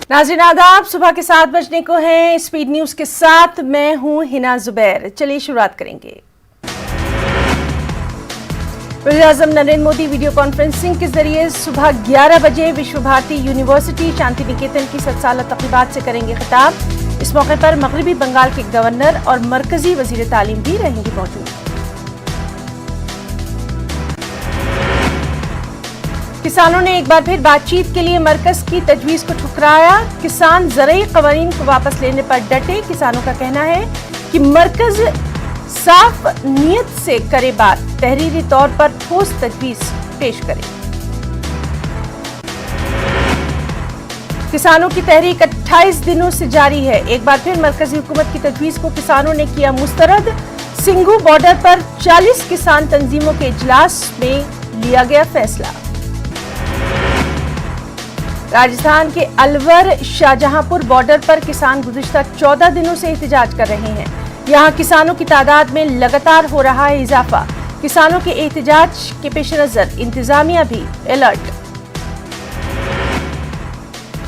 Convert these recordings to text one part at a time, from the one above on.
नाज़रीन आदाब, सुबह के 7 बजने को हैं। स्पीड न्यूज के साथ मैं हूं हिना जुबैर। चलिए शुरुआत करेंगे। वज़ीर-ए-आज़म नरेंद्र मोदी वीडियो कॉन्फ्रेंसिंग के जरिए सुबह 11 बजे विश्व भारती यूनिवर्सिटी शांति निकेतन की 7 साला तक़रीबात से करेंगे खिताब। इस मौके पर मगरबी बंगाल के गवर्नर और मरकजी वज़ीर तालीम भी रहेंगी मौजूद। किसानों ने एक बार फिर बातचीत के लिए मरकज की तजवीज को ठुकराया। किसान ज़रई क़वानीन को वापस लेने पर डटे। किसानों का कहना है कि मरकज साफ नीयत से करे बात, तहरीरी तौर पर ठोस तजवीज पेश करे। किसानों की तहरीक 28 दिनों से जारी है। एक बार फिर मरकजी हुकूमत की तजवीज को किसानों ने किया मुस्तरद। सिंघू बॉर्डर पर 40 किसान तंजीमों के इजलास में लिया गया फैसला। राजस्थान के अलवर शाहजहांपुर बॉर्डर पर किसान गुज़िश्ता 14 दिनों से एहतजाज कर रहे हैं। यहां किसानों की तादाद में लगातार हो रहा है इजाफा। किसानों के एहतजाज के पेश नजर इंतजामिया भी अलर्ट।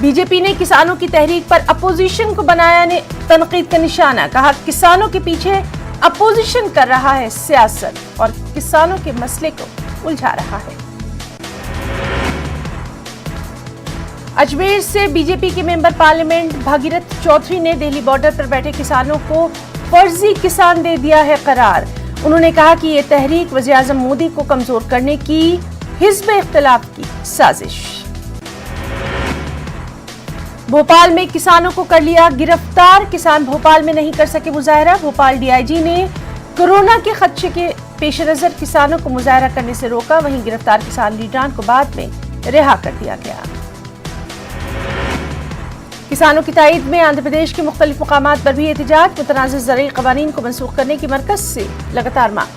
बीजेपी ने किसानों की तहरीक पर अपोजिशन को बनाया तनकीद का निशाना। कहा किसानों के पीछे अपोजिशन कर रहा है सियासत और किसानों के मसले को उलझा रहा है। अजमेर से बीजेपी के मेंबर पार्लियामेंट भागीरथ चौधरी ने दिल्ली बॉर्डर पर बैठे किसानों को फर्जी किसान दे दिया है करार। उन्होंने कहा कि ये तहरीक वज़ीर-ए-आज़म मोदी को कमजोर करने की हिज़्ब इख्तिलाफ की साजिश। भोपाल में किसानों को कर लिया गिरफ्तार। किसान भोपाल में नहीं कर सके मुजाहरा। भोपाल डीआईजी ने कोरोना के खदशे के पेश नजर किसानों को मुजाहरा करने से रोका। वहीं गिरफ्तार किसान लीडरान को बाद में रिहा कर दिया गया। किसानों की तायद में आंध्र प्रदेश के मुख्तलिफ मुकामात पर भी एहतजाज। मुतनाज़िर ज़रई क़वानीन को मनसूख करने की मरकज से लगातार मांग।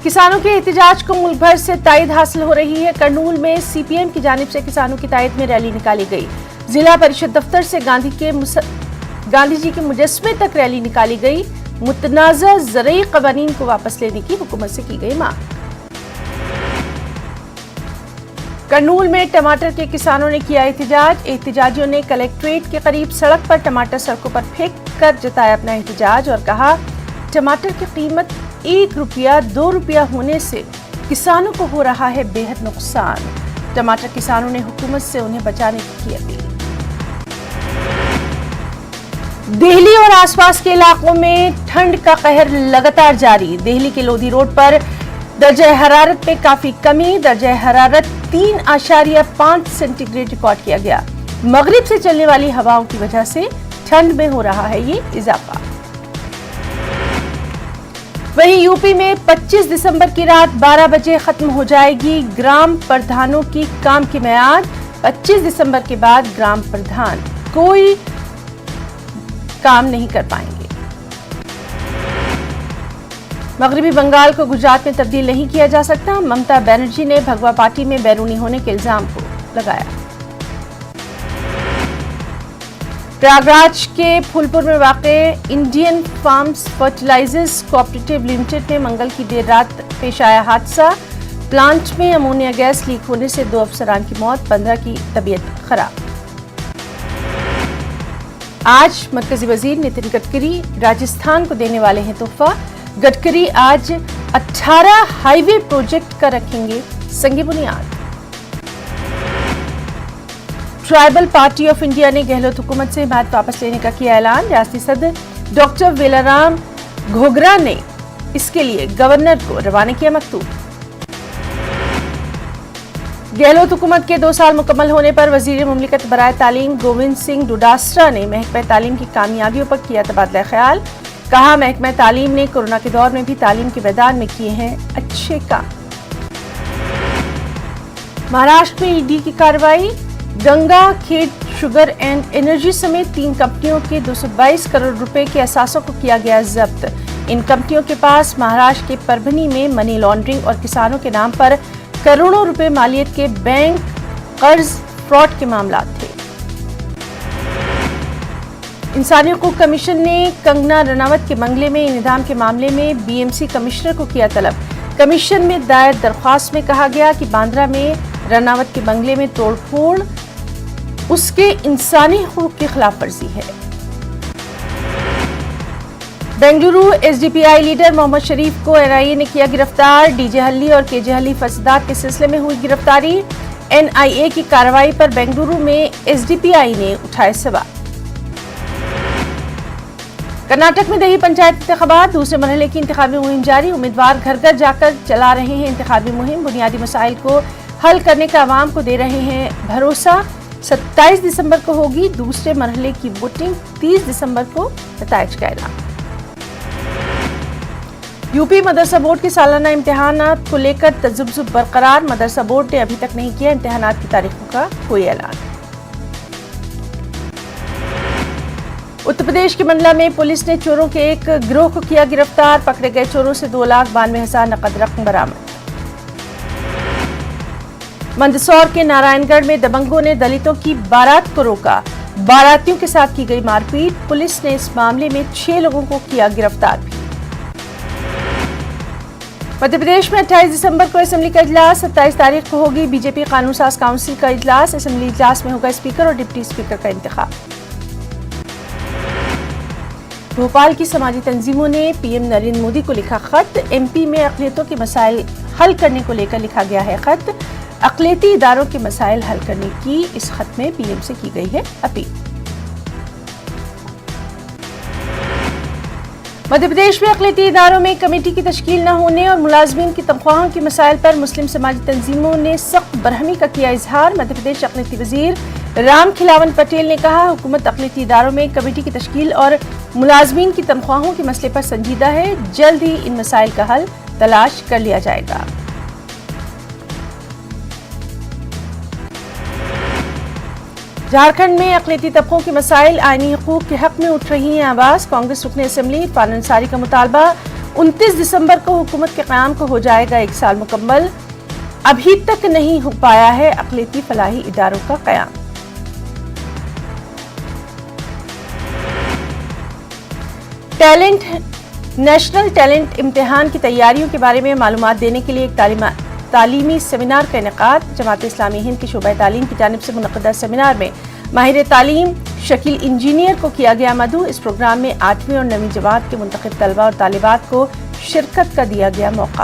किसानों के एहतजाज को मुल्क भर से तायद हासिल हो रही है। करनूल में सीपीएम की जानिब से किसानों की तायद में रैली निकाली गई। जिला परिषद दफ्तर से गांधी जी के मुजस्समे तक रैली निकाली गई। मुतनाज़िर ज़रई क़वानीन को वापस लेने की हुकूमत से की गई मांग। करनूल में टमाटर के किसानों ने किया एहतजाज। एहतजाजियों ने कलेक्ट्रेट के करीब सड़क पर टमाटर सड़कों पर फेंक कर जताया अपना एहतजाज और कहा टमाटर की कीमत 1 रुपया 2 रुपया होने से किसानों को हो रहा है बेहद नुकसान। टमाटर किसानों ने हुकूमत से उन्हें बचाने की अपील। दिल्ली और आसपास के इलाकों में ठंड का कहर लगातार जारी। दिल्ली के लोधी रोड पर दर्जा हरारत में काफी कमी। दर्जा हरारत 3.5 सेंटीग्रेड रिकॉर्ड किया गया। मगरिब से चलने वाली हवाओं की वजह से ठंड में हो रहा है ये इजाफा। वहीं यूपी में 25 दिसंबर की रात 12 बजे खत्म हो जाएगी ग्राम प्रधानों की काम की मियाद। 25 दिसंबर के बाद ग्राम प्रधान कोई काम नहीं कर पाएंगे। मगरबी बंगाल को गुजरात में तब्दील नहीं किया जा सकता। ममता बनर्जी ने भगवा पार्टी में बैरूनी होने के इल्जाम को लगाया। प्रयागराज के फूलपुर में वाक़े Indian farmers fertilisers cooperative limited में मंगल की देर रात पेश आया हादसा। प्लांट में अमोनिया गैस लीक होने से 2 अफसरान की मौत, 15 की तबीयत खराब। आज मरकजी वजीर नितिन गडकरी राजस्थान को देने वाले हैं तोहफा। गडकरी आज 18 हाईवे प्रोजेक्ट का रखेंगे संग बुनियाद। ट्राइबल पार्टी ऑफ इंडिया ने गहलोत हुकूमत से हिमायत वापस लेने का किया ऐलान। रियासती सदर डॉक्टर वेलाराम घोगरा ने इसके लिए गवर्नर को रवाना किया मकतूब। गहलोत हुकूमत के 2 साल मुकम्मल होने पर वजीर मुमलिकत बराए तालीम गोविंद सिंह डोडासरा ने महकमा तालीम की कामयाबियों पर किया तबादला ख्याल। कहा महकमा तालीम ने कोरोना के दौर में भी तालीम के मैदान में किए हैं अच्छे काम। महाराष्ट्र में ईडी की कार्रवाई। गंगा खेत शुगर एंड एनर्जी समेत 3 कंपनियों के 222 करोड़ रुपए के असासों को किया गया जब्त। इन कंपनियों के पास महाराष्ट्र के परभनी में मनी लॉन्ड्रिंग और किसानों के नाम पर करोड़ों रुपए मालियत के बैंक कर्ज फ्रॉड के मामला थे। इंसानी हकूक कमीशन ने कंगना रनावत के बंगले में इंहदाम के मामले में बीएमसी कमिश्नर को किया तलब। कमीशन में दायर दरख्वास्त में कहा गया कि बांद्रा में रनावत के बंगले में तोड़फोड़ اس کے انسانی حقوق کی خلاف ورزی ہے۔ بنگلورو ایس ڈی پی آئی لیڈر محمد شریف کو این آئی اے نے کیا گرفتار۔ ڈی جے ہلی اور کے جے ہلی فسادات کے سلسلے میں ہوئی گرفتاری۔ این آئی اے کی کارروائی پر بنگلورو میں ایس ڈی پی آئی نے اٹھائے سوال۔ کرناٹک میں دیہی پنچایت انتخابات، دوسرے مرحلے کی انتخابی مہم جاری۔ امیدوار گھر گھر جا کر چلا رہے ہیں انتخابی مہم، بنیادی مسائل کو حل کرنے کا عوام کو دے رہے ہیں بھروسہ۔ 27 دسمبر کو ہوگی دوسرے مرحلے کی ووٹنگ، 30 دسمبر کو نتائج کا اعلان۔ یو پی مدرسہ بورڈ کے سالانہ امتحانات کو لے کر تذبذب برقرار، مدرسہ بورڈ نے ابھی تک نہیں کیا امتحانات کی تاریخوں کا کوئی اعلان۔ اتر پردیش کے منڈلا میں پولیس نے چوروں کے ایک گروہ کو کیا گرفتار، پکڑے گئے چوروں سے 2,92,000 نقد رقم برآمد۔ مندسور کے نارائن گڑھ میں دبنگوں نے دلتوں کی بارات کو روکا، باراتیوں کے ساتھ کی گئی مار پیٹ، پولیس نے اس معاملے میں 6 لوگوں کو کیا گرفتار بھی۔ مدھیہ پردیش میں 28 دسمبر کو اسمبلی کا اجلاس، 27 تاریخ کو ہوگی بی جے پی قانون ساز کونسل کا اجلاس، اسمبلی اجلاس میں ہوگا اسپیکر اور ڈپٹی اسپیکر کا انتخاب۔ بھوپال کی سماجی تنظیموں نے پی ایم نریندر مودی کو لکھا خط، ایم پی میں اقلیتوں کے مسائل حل کرنے کو لے کر لکھا گیا ہے خط، اقلیتی اداروں کے مسائل حل کرنے کی اس خط میں پی ایم سے کی گئی ہے اپیل۔ مدھیہ پردیش میں اقلیتی اداروں میں کمیٹی کی تشکیل نہ ہونے اور ملازمین کی تنخواہوں کے مسائل پر مسلم سماجی تنظیموں نے سخت برہمی کا کیا اظہار، مدھیہ پردیش اقلیتی وزیر رام کھلاون پٹیل نے کہا حکومت اقلیتی اداروں میں کمیٹی کی تشکیل اور ملازمین کی تنخواہوں کے مسئلے پر سنجیدہ ہے، جلد ہی ان مسائل کا حل تلاش کر لیا جائے گا۔ جھارکھنڈ میں اقلیتی طبقوں کے مسائل آئینی حقوق کے حق میں اٹھ رہی ہیں آواز، کانگریس رکن اسمبلی عرفان انصاری کا مطالبہ 29 دسمبر کو حکومت کے قیام کو ہو جائے گا 1 سال مکمل، ابھی تک نہیں ہو پایا ہے اقلیتی فلاحی اداروں کا قیام۔ نیشنل ٹیلنٹ امتحان کی تیاریوں کے بارے میں معلومات دینے کے لیے ایک تعلیمی سیمینار کا انعقاد، جماعت اسلامی ہند کی شعبہ تعلیم کی جانب سے منعقدہ سیمینار میں ماہر تعلیم شکیل انجینئر کو کیا گیا مدعو، اس پروگرام میں 8ویں اور 9ویں جماعت کے منتخب طلبہ اور طالبات کو شرکت کا دیا گیا موقع۔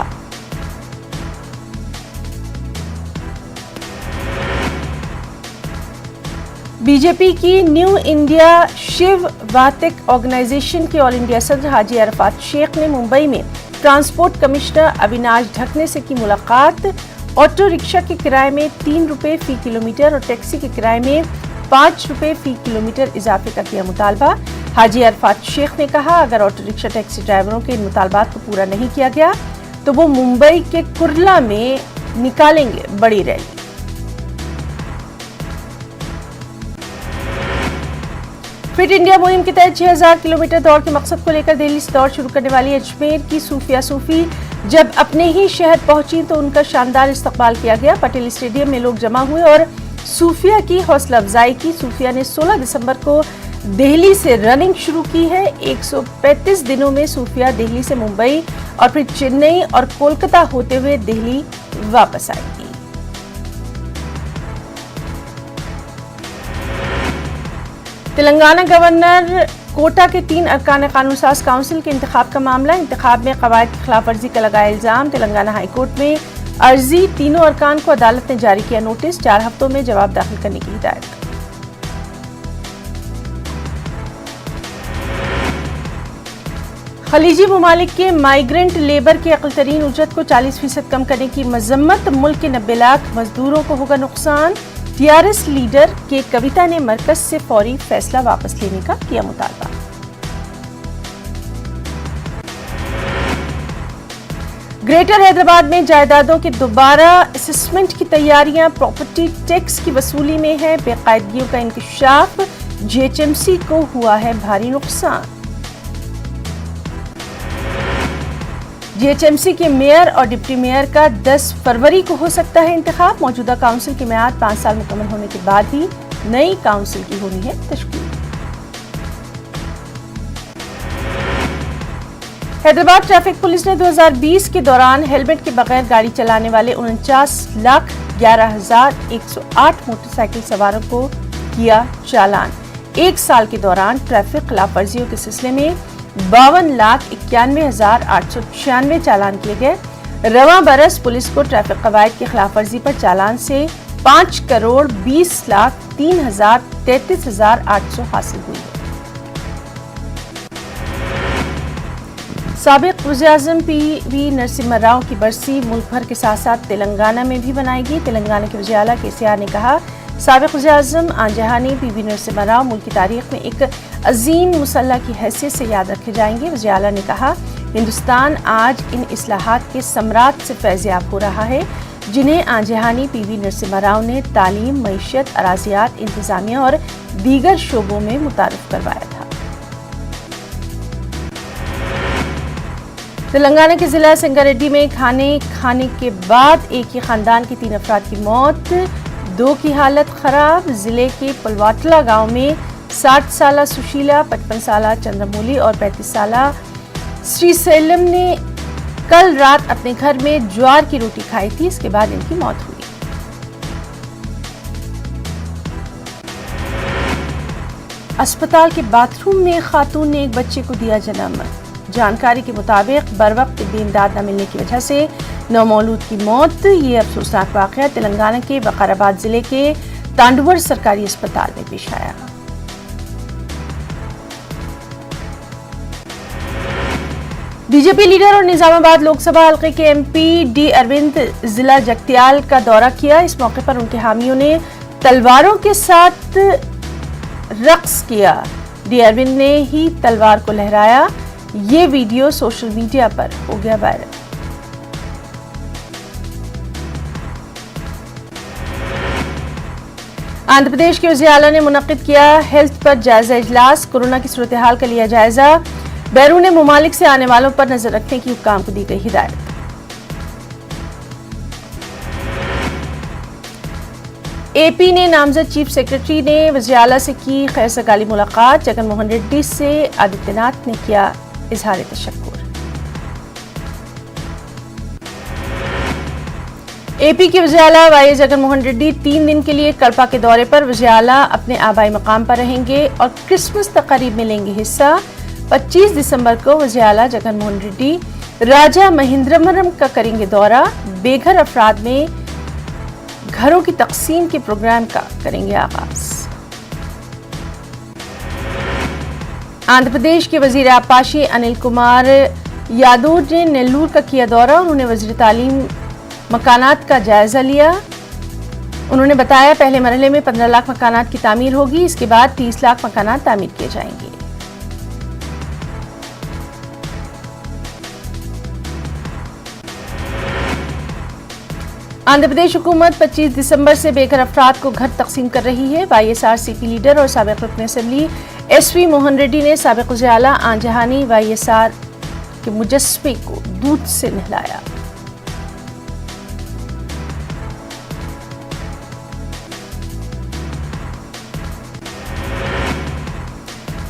بی جے پی کی نیو انڈیا شیو واتک آرگنائزیشن کے آل انڈیا صدر حاجی عرفات شیخ نے ممبئی میں ٹرانسپورٹ کمشنر اویناش ڈھکنے سے کی ملاقات، آٹو رکشہ کے کرائے میں 3 روپے فی کلومیٹر اور ٹیکسی کے کرائے میں 5 روپے فی کلومیٹر اضافے کا کیا مطالبہ۔ حاجی عرفات شیخ نے کہا اگر آٹو رکشہ ٹیکسی ڈرائیوروں کے ان مطالبات کو پورا نہیں کیا گیا تو وہ ممبئی کے کرلا میں نکالیں گے بڑی ریلی۔ فٹ انڈیا مہم کے تحت 6000 کلومیٹر دوڑ کے مقصد کو لے کر دہلی سے دوڑ شروع کرنے والی اجمیر کی صوفیہ صوفی جب اپنے ہی شہر پہنچی تو ان کا شاندار استقبال کیا گیا، پٹیل اسٹیڈیم میں لوگ جمع ہوئے اور صوفیہ کی حوصلہ افزائی کی۔ صوفیہ نے 16 دسمبر کو دہلی سے رننگ شروع کی ہے، 135 دنوں میں صوفیہ دہلی سے ممبئی اور پھر چنئی اور کولکتہ ہوتے ہوئے دہلی واپس آئے گی۔ تلنگانہ گورنر کوٹا کے 3 ارکان قانون ساز کونسل کے انتخاب کا معاملہ، انتخاب میں قواعد کی خلاف ورزی کا لگایا الزام، تلنگانہ ہائی کورٹ میں عرضی، تینوں ارکان کو عدالت نے جاری کیا نوٹس، 4 ہفتوں میں جواب داخل کرنے کی ہدایت۔ خلیجی ممالک کے مائیگرنٹ لیبر کی اقل ترین اجرت کو 40% کم کرنے کی مذمت، ملک کے 90 لاکھ مزدوروں کو ہوگا نقصان، ٹی آر ایس لیڈر کے کویتا نے مرکز سے فوری فیصلہ واپس لینے کا کیا مطالبہ۔ گریٹر حیدرآباد میں جائیدادوں کے دوبارہ اسسمنٹ کی تیاریاں، پراپرٹی ٹیکس کی وصولی میں ہے بے قاعدگیوں کا انکشاف، جی ایچ ایم سی کو ہوا ہے بھاری نقصان۔ جی ایچ ایم سی کے میئر اور ڈپٹی میئر کا 10 فروری کو ہو سکتا ہے انتخاب، موجودہ کونسل کی میعاد 5 سال مکمل ہونے کے بعد ہی نئی کونسل کی ہونی ہے تشکیل۔ حیدرآباد ٹریفک پولیس نے 2020 کے دوران ہیلمٹ کے بغیر گاڑی چلانے والے 49,11,108 موٹر سائیکل سواروں کو किया चालान। 1 साल के दौरान ट्रैफिक खिलाफ वर्जियों के सिलसिले में 52,91,896 चालान किए गए। रवां बरस पुलिस को ट्रैफिक कवायद की खिलाफ वर्जी पर चालान से 5,20,03,33,800 हासिल हुई है। साबिक वज़ीर-ए-आज़म पीवी नरसिम्हा राव की बरसी मुल्क भर के साथ साथ तेलंगाना में भी मनाएगी। तेलंगाना के वज़ीर आला KCR ने कहा, साबिक वज़ीर-ए-आज़म आन-जहानी पीवी नरसिम्हा राव मुल्क की तारीख में एक अजीम मुसल्ला की हैसियत से याद रखे जाएंगे। वज़ीर आला ने कहा, हिंदुस्तान आज इन इस्लाहात के सम्राट से फैज़याब हो रहा है जिन्हें आन-जहानी पीवी नरसिम्हा राव ने तालीम, मईशत, अराज़ियात, इंतज़ामिया और दीगर शोबों में मुतारिफ करवाया था। तेलंगाना के जिला संगारेड्डी में खाने के बाद एक ही खानदान के 3 अफराद की मौत, 2 की हालत खराब। जिले के पलवाटला गांव में 60 साला सुशीला, 55 साला चंद्रमौली और 35 साला श्रीशैलम ने कल रात अपने घर में ज्वार की रोटी खाई थी। इसके बाद इनकी मौत हुई। अस्पताल के बाथरूम में खातून ने एक बच्चे को दिया जन्म। जानकारी के मुताबिक बरवक्त तिब्बी इमदाद न मिलने की वजह से नवमौलूद की मौत। ये अफसोसनाक वाक़या तेलंगाना के वक़ाराबाद जिले के तांडुवर सरकारी अस्पताल में पेश आया। बीजेपी लीडर और निजामाबाद लोकसभा हल्के के MP डी अरविंद जिला जगतियाल का दौरा किया। इस मौके पर उनके हामियों ने तलवारों के साथ रक्स किया। डी अरविंद ने ही तलवार को लहराया। ये वीडियो सोशल मीडिया पर हो गया वायरल। आंध्र प्रदेश के वज़ीर आला ने मुनक्किद किया हेल्थ पर जायजा इजलास। कोरोना की सूरत हाल का लिया जायजा। बैरून मुमालिक से आने वालों पर नजर रखने की हुक्काम को दी गई हिदायत। AP ने नामजद चीफ सेक्रेटरी ने वज़ीर आला से की खैर सगाली मुलाकात। जगनमोहन रेड्डी से आदित्यनाथ ने किया इजहार तशक्कुर। AP के वज़ीर आला YS जगनमोहन रेड्डी 3 दिन के लिए कड़पा के दौरे पर। वज़ीर आला अपने आबाई मकाम पर रहेंगे और क्रिसमस तक़रीब में लेंगे हिस्सा। 25 दिसंबर को वज़ीर आला जगनमोहन रेड्डी राजा महेंद्रवरम का करेंगे दौरा। बेघर अफराद में घरों की तकसीम के प्रोग्राम का करेंगे आगाज। आंध्र प्रदेश के वज़ीर आपाशी अनिल कुमार यादव ने नेल्लूर का किया दौरा। उन्होंने वज़ीर तालीम मकानात का जायजा लिया। उन्होंने बताया पहले मरहले में 15 लाख मकानात की तामीर होगी। इसके बाद 30 लाख मकानात तामीर किए जाएंगे। आंध्र प्रदेश हुकूमत 25 दिसंबर से बेघर अफराद को घर तकसीम कर रही है। YSRCP लीडर और साबिक रुकन असेंबली SV मोहन रेड्डी ने साबिक वज़ीर आला आन-जहानी YSR के मुजस्समे को दूध से नहलाया।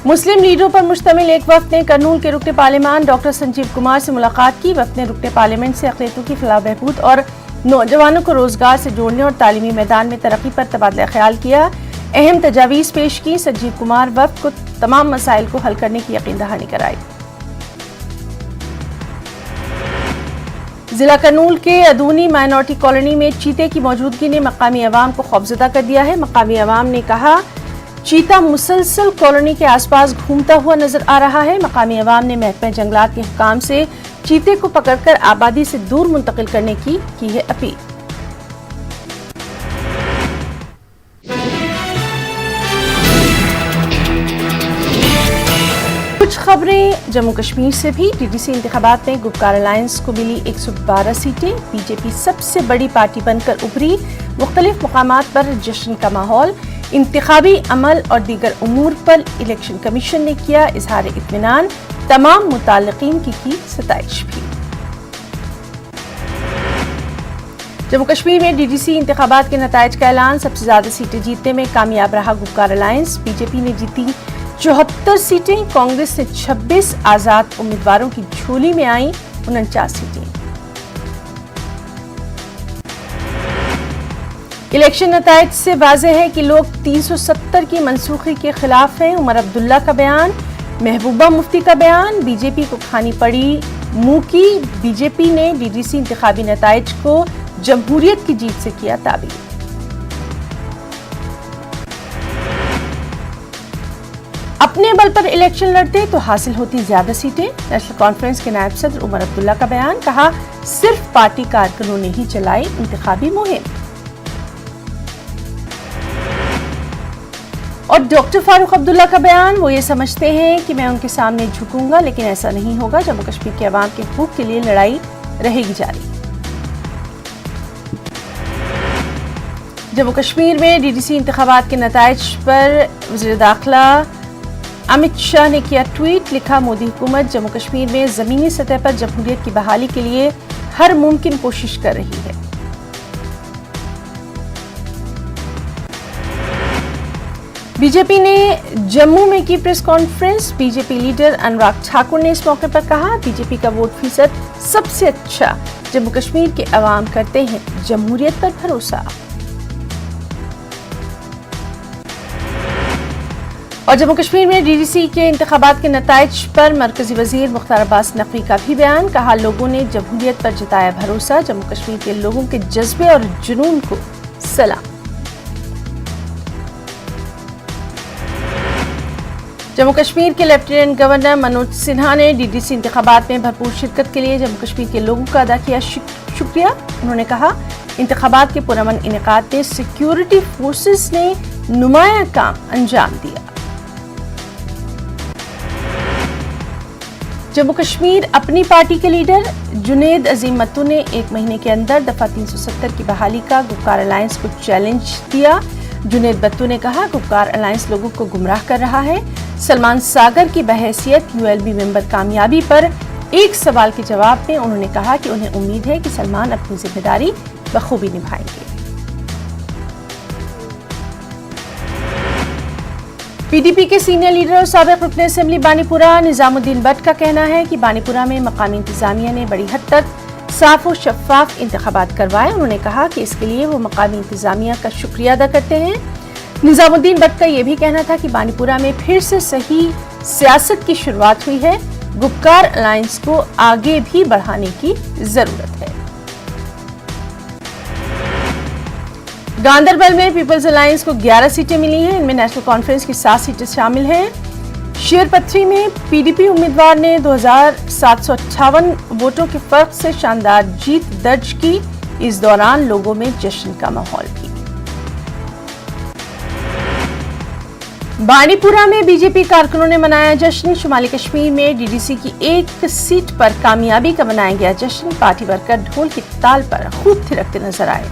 मुस्लिम लीडरों पर मुश्तमिल एक वफ्द ने करनूल के रुकने पार्लियामान डॉक्टर संजीव कुमार से मुलाकात की। वफ्द ने रुकने पार्लियामेंट से अक़लियतों की फलाह बहबूद और नौजवानों को रोजगार से जोड़ने और तालीमी मैदान में तरक्की पर तबादला ख्याल किया। अहम तजावीज़ पेश की। संजीव कुमार वफ्द को तमाम मसाइल को हल करने की यकीन दहानी कराई। जिला करनूल के अदूनी माइनॉरिटी कॉलोनी में चीते की मौजूदगी ने मकामी अवाम को खौफजदा कर दिया है। मकामी अवाम ने कहा चीता मुसलसल कॉलोनी के आसपास घूमता हुआ नजर आ रहा है। मकामी अवाम ने महकमा जंगलात के हुकाम से चीते को पकड़कर आबादी से दूर मुंतकिल करने की है अपील। कुछ खबरें जम्मू कश्मीर से भी। TDC इंतखाबात में गुपकार अलायंस को मिली 112 सीटें। बीजेपी सबसे बड़ी पार्टी बनकर उभरी। मुख्तलिफ मुकामात पर जश्न का माहौल। इंतखाबी अमल और दीगर उमूर पर इलेक्शन कमीशन ने किया इजहार इत्मीनान। तमाम मुताल्लिकीन की सताइश भी। जम्मू कश्मीर में DDC इंतखाबात के नताइज का ऐलान। सबसे ज्यादा सीटें जीतने में कामयाब रहा गुपकार अलायंस। बीजेपी ने जीती 74 सीटें। कांग्रेस ने 26, आजाद उम्मीदवारों की झोली में आई 49 सीटें। इलेक्शन नताइज से वाज़ेह है कि लोग 370 की मनसूखी के खिलाफ हैं। उमर अब्दुल्ला का बयान, महबूबा मुफ्ती का बयान, बीजेपी को खानी पड़ी मुंह की। बीजेपी ने डीडीसी इंतखाबी नताइज को जमहूरियत की जीत से किया ताबीर। अपने बल पर इलेक्शन लड़ते तो हासिल होती ज्यादा सीटें। नेशनल कॉन्फ्रेंस के नायब सदर उमर अब्दुल्ला का बयान, कहा सिर्फ पार्टी कारकुनों ने ही चलाई इंतखाबी मुहिम। और डॉक्टर फारूक अब्दुल्ला का बयान, वो ये समझते हैं कि मैं उनके सामने झुकूंगा, लेकिन ऐसा नहीं होगा। जम्मू कश्मीर के अवाम के हकूक के लिए लड़ाई रहेगी जारी। जम्मू कश्मीर में डीडीसी इंतखाबात के नताइज पर वज़ीर दाखिला अमित शाह ने किया ट्वीट, लिखा मोदी हुकूमत जम्मू कश्मीर में ज़मीनी सतह पर जमहूरियत की बहाली के लिए हर मुमकिन कोशिश कर रही है। बीजेपी ने जम्मू में की press conference. BJP leader Anurag Thakur ने इस मौके पर कहा, बीजेपी का वोट फीसद सबसे अच्छा जम्मू कश्मीर के अवाम करते हैं जमहूरियत पर भरोसा। और जम्मू कश्मीर में डीडीसी के इंतखाबात के नताइज पर मरकजी वजीर मुख्तार अब्बास नकवी का भी बयान, कहा लोगों ने जमहूरियत पर जताया भरोसा। जम्मू कश्मीर के लोगों के जज्बे और जुनून को सलाम। जम्मू कश्मीर के लेफ्टिनेंट गवर्नर मनोज सिन्हा ने डीडीसी इंतखाबात में भरपूर शिरकत के लिए जम्मू कश्मीर के लोगों का अदा किया शुक्रिया। उन्होंने कहा, इंतखाबात के पुरअमन इनेकाद में सिक्योरिटी फोर्सेस ने नुमाया काम अंजाम दिया। जम्मू कश्मीर अपनी पार्टी के लीडर जुनेद अजीम मत्तू ने 1 महीने के अंदर दफा 370 की बहाली का गुपकार अलायंस को चैलेंज दिया। जुनेद मत्तू ने कहा, गुपकार अलायंस लोगों को गुमराह कर रहा है। सलमान सागर की बहैसियत यूएलबी मेंबर कामयाबी पर एक सवाल के जवाब में उन्होंने कहा कि उन्हें उम्मीद है कि सलमान अपनी जिम्मेदारी बखूबी निभाएंगे। पीडीपी के सीनियर लीडर और साबिक रुकन असेंबली बानीपुरा निजामुद्दीन भट्ट का कहना है कि बानीपुरा में मकामी इंतजामिया ने बड़ी हद तक साफ और शफाफ इंतखाबात करवाए। उन्होंने कहा कि इसके लिए वो मकामी इंतजामिया का शुक्रिया अदा करते हैं। निजामुद्दीन भट्ट का यह भी कहना था कि बानीपुरा में फिर से सही सियासत की शुरुआत हुई है। गुपकार अलायंस को आगे भी बढ़ाने की जरूरत है। गांदरबल में पीपल्स अलायंस को 11 सीटें मिली हैं। इनमें नेशनल कॉन्फ्रेंस की 7 सीटें शामिल हैं। शेरपथरी में पीडीपी उम्मीदवार ने 2758 वोटों के फर्क से शानदार जीत दर्ज की। इस दौरान लोगों में जश्न का माहौल भी। बानीपुरा में बीजेपी कारकुनों ने मनाया जश्न। शुमाली कश्मीर में डीडीसी की एक सीट पर कामयाबी का मनाया गया जश्न। पार्टी वर्कर ढोल की ताल पर खूब थिरकते नजर आए।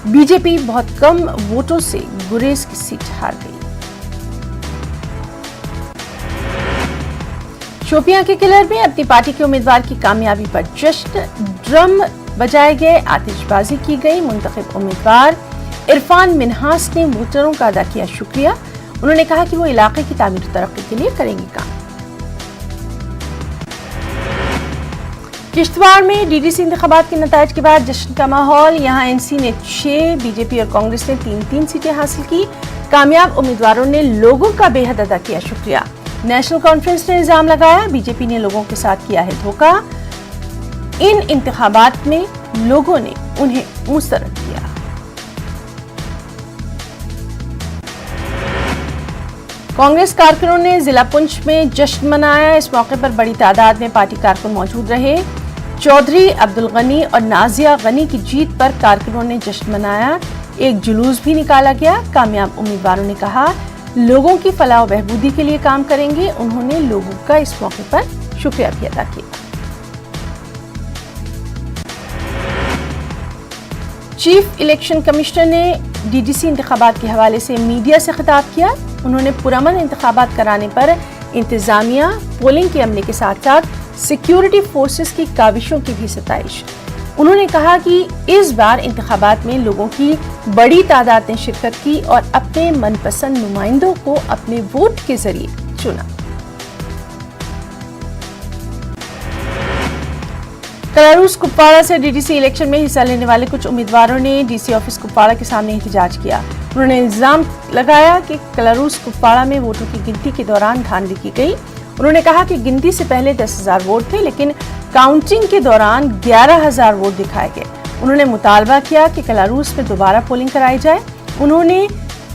बीजेपी बहुत कम वोटों से गुरेज की सीट हार गई। शोपियां के किलर में अपनी पार्टी के उम्मीदवार की कामयाबी पर जश्न, ड्रम बजाए गए, आतिशबाजी की गई। मुंतखब उम्मीदवार इरफान मिन्हास ने वोटरों का अदा किया शुक्रिया। उन्होंने कहा कि वो इलाके की तामीर और तरक्की के लिए करेंगे काम। किश्तवाड़ में डीडीसी इंतखाबात के नताइज के बाद जश्न का माहौल। यहां एनसी ने 6, बीजेपी और कांग्रेस ने 3-3 सीटें हासिल की। कामयाब उम्मीदवारों ने लोगों का बेहद अदा किया शुक्रिया। नेशनल कॉन्फ्रेंस ने इल्जाम लगाया, बीजेपी ने लोगों के साथ किया है धोखा। इन इंतखाबात में लोगों ने उन्हें मुस्तरद किया। कांग्रेस कारकुनों ने जिला पुंछ में जश्न मनाया। इस मौके पर बड़ी तादाद में पार्टी कारकुन मौजूद रहे। चौधरी अब्दुल गनी और नाजिया गनी की जीत पर कारकुनों ने जश्न मनाया। एक जुलूस भी निकाला गया। कामयाब उम्मीदवारों ने कहा लोगों की फलाह और बहबूदी के लिए काम करेंगे। उन्होंने लोगों का इस मौके पर शुक्रिया भी अदा किया। चीफ इलेक्शन कमिश्नर ने डीडीसी इंतखाबात के हवाले से मीडिया से खिताब किया। उन्होंने पुरअमन इंतखाबात कराने पर इंतजामिया, पोलिंग के अमले के साथ साथ सिक्योरिटी फोर्सेस की काविशों की भी सताइश। उन्होंने कहा कि इस बार इंतखाबात में लोगों की बड़ी तादाद ने शिरकत की और अपने मनपसंद नुमाइंदों को अपने वोट के जरिए चुना। कलारूस कुपवाड़ा से डीडीसी इलेक्शन में हिस्सा लेने वाले कुछ उम्मीदवारों ने डीसी ऑफिस कुपवाड़ा के सामने एहतजाज किया। उन्होंने इल्जाम लगाया कि कलारूस कुपवाड़ा में वोटों की गिनती के दौरान धांधली की गई। उन्होंने कहा कि गिनती से पहले 10,000 वोट थे, लेकिन काउंटिंग के दौरान 11,000 वोट दिखाए गए। उन्होंने मुतालबा किया कि कलारूस में दोबारा पोलिंग कराई जाए। उन्होंने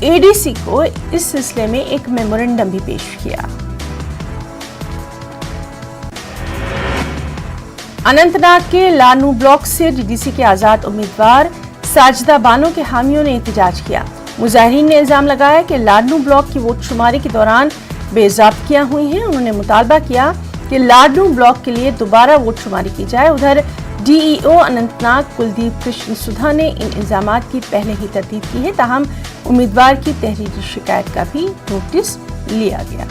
एडीसी को इस सिलसिले में एक मेमोरेंडम भी पेश किया। अनंतनाग के लानू ब्लॉक से डीडीसी के आजाद उम्मीदवार साजिदा बानो के हामियों ने एहतजाज किया। मुजाहिरीन ने इल्जाम लगाया कि लाडनू ब्लॉक की वोट शुमारी के दौरान बेज़ाब्तियां हुई हैं। उन्होंने मुतालबा किया कि लाडनू ब्लॉक के लिए दोबारा वोट शुमारी की जाए। उधर डीईओ अनंतनाग कुलदीप कृष्ण सुधा ने इन इल्जामात की पहले ही तरदीद की है, ताहम उम्मीदवार की तहरीरी शिकायत का भी नोटिस लिया गया।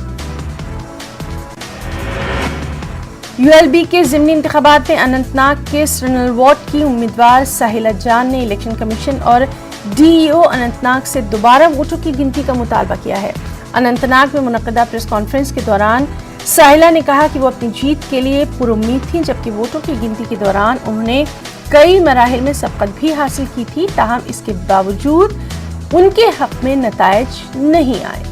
यूएलबी के ज़िमनी इंतखाबात में अनंतनाग के सरनल वार्ड की उम्मीदवार साहिला जान ने इलेक्शन कमीशन और डीईओ अनंतनाग से दोबारा वोटों की गिनती का मुतालबा किया है। अनंतनाग में मुनक्कदा प्रेस कॉन्फ्रेंस के दौरान साहिला ने कहा कि वो अपनी जीत के लिए पुरुम्मीद थी, जबकि वोटों की गिनती के दौरान उन्होंने कई मराहिल में सबकत भी हासिल की थी, ताहम इसके बावजूद उनके हक में नताइज नहीं आए।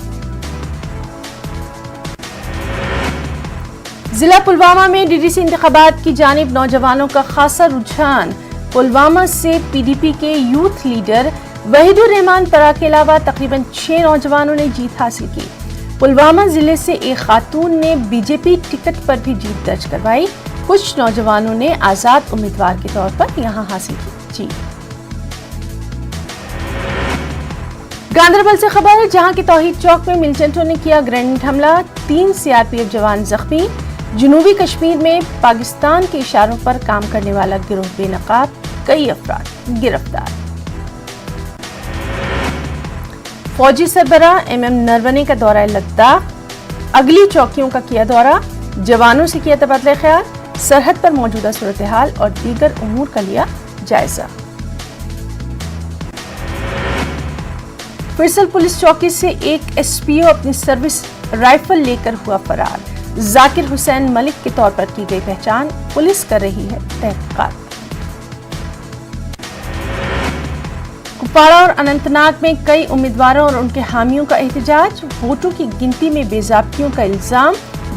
जिला पुलवामा में डीडीसी इंतखाबात की जानिब नौजवानों का खासा रुझान। पुलवामा से पीडीपी के यूथ लीडर वहीदुर रहमान परा के अलावा तकरीबन 6 नौजवानों ने जीत हासिल की। पुलवामा जिले से एक खातून ने बीजेपी टिकट पर भी जीत दर्ज करवाई। कुछ नौजवानों ने आजाद उम्मीदवार के तौर पर यहां हासिल की जीत। गांदरबल से खबर है, जहां के तौहीद चौक में मिलिटेंटों ने किया ग्रेनेड हमला, 3 सीआरपीएफ जवान जख्मी। जनूबी कश्मीर में पाकिस्तान के इशारों पर काम करने वाला गिरोह बेनकाब, कई अफराद गिरफ्तार। फौजी सरबराह एमएम नरवणे का दौरा लद्दाख, अगली चौकियों का किया दौरा, जवानों से किया तबादला ख्याल, सरहद पर मौजूदा सूरत हाल और दीगर उमूर का लिया जायजा। फिरसल पुलिस चौकी से एक एसपीओ अपनी सर्विस राइफल लेकर हुआ फरार। जाकिर हुसैन मलिक के तौर पर की गई पहचान, पुलिस कर रही है तहकीकात। कुपवाड़ा और अनंतनाग में कई उम्मीदवारों और उनके हामियों का एहतजाज, वोटों की गिनती में बेज़ाब्तियों का इल्जाम,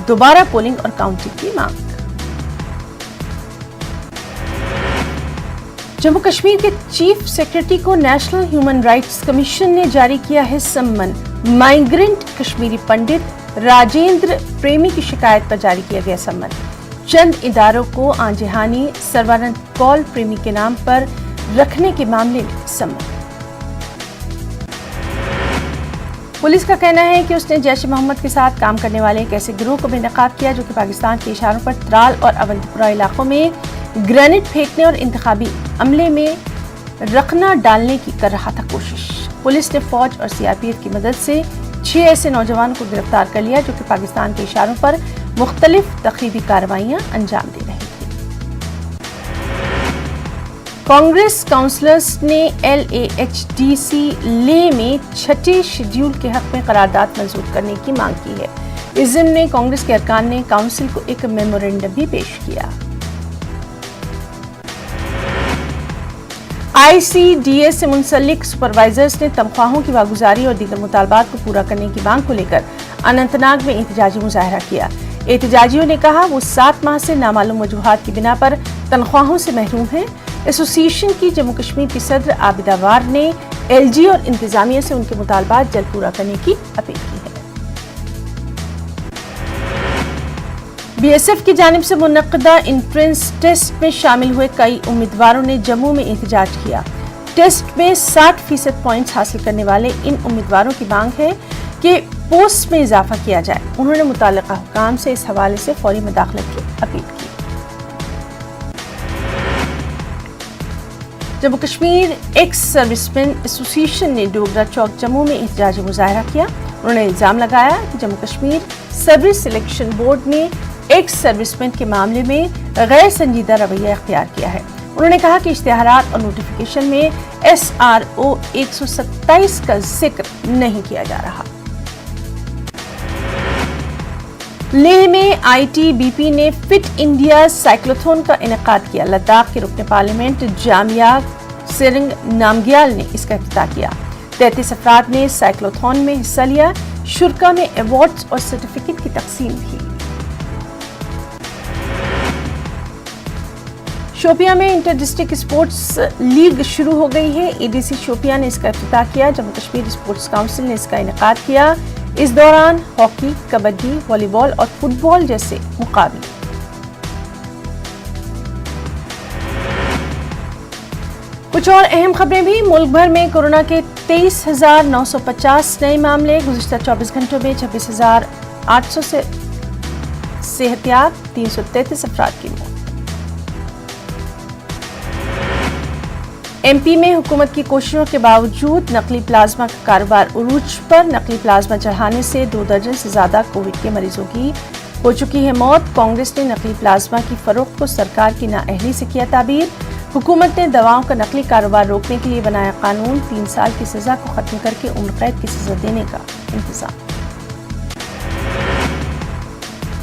दोबारा पोलिंग और काउंटिंग की मांग। जम्मू कश्मीर के चीफ सेक्रेटरी को नेशनल ह्यूमन राइट्स कमीशन ने जारी किया है सम्मन। माइग्रेंट कश्मीरी पंडित राजेंद्र प्रेमी की शिकायत पर जारी किया गया सम्मन। चंद इदारों को आंजेहानी सर्वानंद कौल प्रेमी के नाम पर रखने के मामले में सम्मन। पुलिस का कहना है कि उसने जैश मोहम्मद के साथ काम करने वाले एक ऐसे गिरोह को बेनकाब किया जो कि पाकिस्तान के इशारों पर त्राल और अवंतीपुरा इलाकों में ग्रेनेड फेंकने और इंतखाबी अमले में रखना डालने की कर रहा था कोशिश। पुलिस ने फौज और सीआरपीएफ की मदद से 6 ऐसे नौजवानों को गिरफ्तार कर लिया जो कि पाकिस्तान के इशारों पर मुख्तलिफ तखरीबी कार्रवाइयां अंजाम दे रहे थे। कांग्रेस काउंसलर्स ने LAHDC ले में 6ठे शेड्यूल के हक में करारदाद मंजूर करने की मांग की है। इस ज़िम्न में कांग्रेस के अरकान ने काउंसिल को एक मेमोरेंडम भी पेश किया। ICDS से मुंसलिक सुपरवाइजर्स ने तनख्वाहों की वागुजारी और दीगर मुतालबात को पूरा करने की मांग को लेकर अनंतनाग में एहतजाजी मुजाहरा किया। एहतजाजियों ने कहा वो 7 माह से नामालूम वजूहात की बिना पर तनख्वाहों से महरूम हैं। एसोसिएशन की जम्मू कश्मीर की सदर आबिदा वार ने LG और इंतजामिया से उनके मुतालबात जल्द पूरा करने की अपील की है। BSF की जानिब से मुनक्किदा एंट्रेंस टेस्ट में शामिल हुए कई उम्मीदवारों ने जम्मू में एहतजाज किया। टेस्ट में 60% पॉइंट्स हासिल करने वाले इन उम्मीदवारों की मांग है कि पोस्ट में इजाफा किया जाए। उन्होंने मुताल्लिका हुकाम से इस हवाले से फौरी मुदाखलत की अपील की। Jammu Kashmir ex serviceman association ने डोगरा चौक जम्मू में एहतजाजी मुजाहरा किया। उन्होंने इल्जाम लगाया कि Jammu Kashmir service selection board ने एक्स सर्विसमैन के मामले में गैर संजीदा रवैया इख्तियार किया है। उन्होंने कहा कि इश्तिहारात और नोटिफिकेशन में SRO 127 का जिक्र नहीं किया जा रहा। लेह में ITBP ने फिट इंडिया साइक्लोथॉन का इनेकाद किया। लद्दाख के रुकन पार्लियामेंट जामिया सिरिंग नामग्याल ने इसका इफ्तिताह किया। 33 अफराद ने साइक्लोथॉन में हिस्सा लिया। शुरा में अवार्ड्स और सर्टिफिकेट की तकसीम की। शोपियां में इंटर डिस्ट्रिक्ट स्पोर्ट्स लीग शुरू हो गई है। ADC शोपियां ने इसका इफ्तिताह किया। जम्मू कश्मीर स्पोर्ट्स काउंसिल ने इसका इनेकाद किया। इस दौरान हॉकी, कबड्डी, वॉलीबॉल और फुटबॉल जैसे मुकाबले। कुछ और अहम खबरें भी। मुल्क भर में कोरोना के 23,950 नए मामले। गुज़िश्ता 24 घंटों में 26,800 से सेहतियाब। 333 अफराद की मौत। MP में हुकूमत की कोशिशों के बावजूद नकली प्लाज्मा का कारोबार उरूज पर। नकली प्लाज्मा चढ़ाने से 2 दर्जन से ज्यादा कोविड के मरीजों की हो चुकी है मौत। कांग्रेस ने नकली प्लाज्मा की फरोख्त को सरकार की नाअहली से किया ताबीर। हुकूमत ने दवाओं का नकली कारोबार रोकने के लिए बनाया कानून। 3 साल की सजा को खत्म करके उम्र कैद की सजा देने का इंतजाम।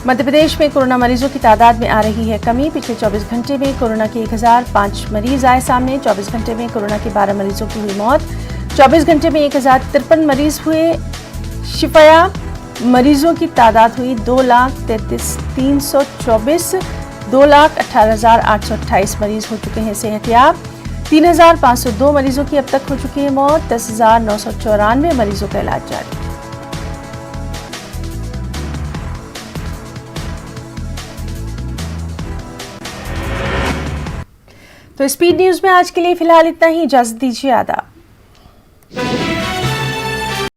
मध्य प्रदेश में कोरोना मरीजों की तादाद में आ रही है कमी। पिछले 24 घंटे में कोरोना के 1005 मरीज आए सामने। 24 घंटे में कोरोना के 12 मरीजों की हुई मौत। 24 घंटे में 1053 मरीज हुए शिफाया। मरीजों की तादाद हुई 2,33,324। 2,18,828 मरीज हो चुके हैं सेहतियाब। 3,502 मरीजों की अब तक हो चुकी है मौत। 10,994 मरीजों का इलाज जारी। तो स्पीड न्यूज में आज के लिए फिलहाल इतना ही। इजाजत दीजिए। आदाब।